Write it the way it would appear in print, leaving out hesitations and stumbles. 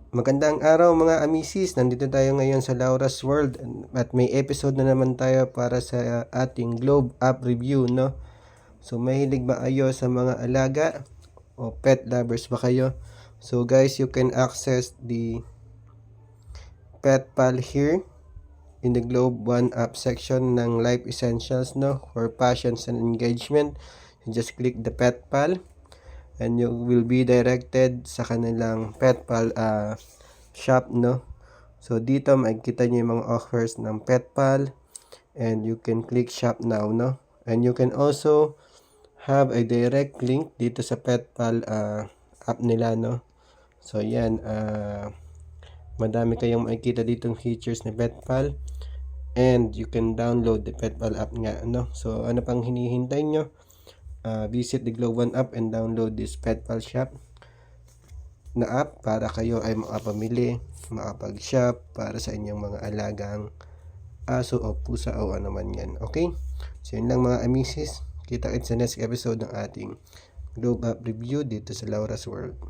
Magandang araw mga amisis, nandito tayo ngayon sa Laura's World at may episode na naman tayo para sa ating Globe App Review, no? So mahilig ba kayo sa mga alaga o pet lovers ba kayo? So guys, you can access the Pet Pal here in the Globe One app section ng Life Essentials, no? For passions and engagement, you just click the Pet Pal and you will be directed sa kanilang Pet Pal shop, no? So dito makikita niyo yung mga offers ng Pet Pal and you can click shop now, no? And you can also have a direct link dito sa Pet Pal app nila, no? So yan, madami kayong makikita ditong features ni Pet Pal and you can download the Pet Pal app nga, no? So ano pang hinihintay nyo? Visit the Globe One app and download this Pet Pal shop na app para kayo ay makapamili, makapag-shop para sa inyong mga alagang aso o pusa o ano man yan. Okay? So yun lang mga amisis. Kita-kits sa next episode ng ating Globe App Review dito sa Laura's World.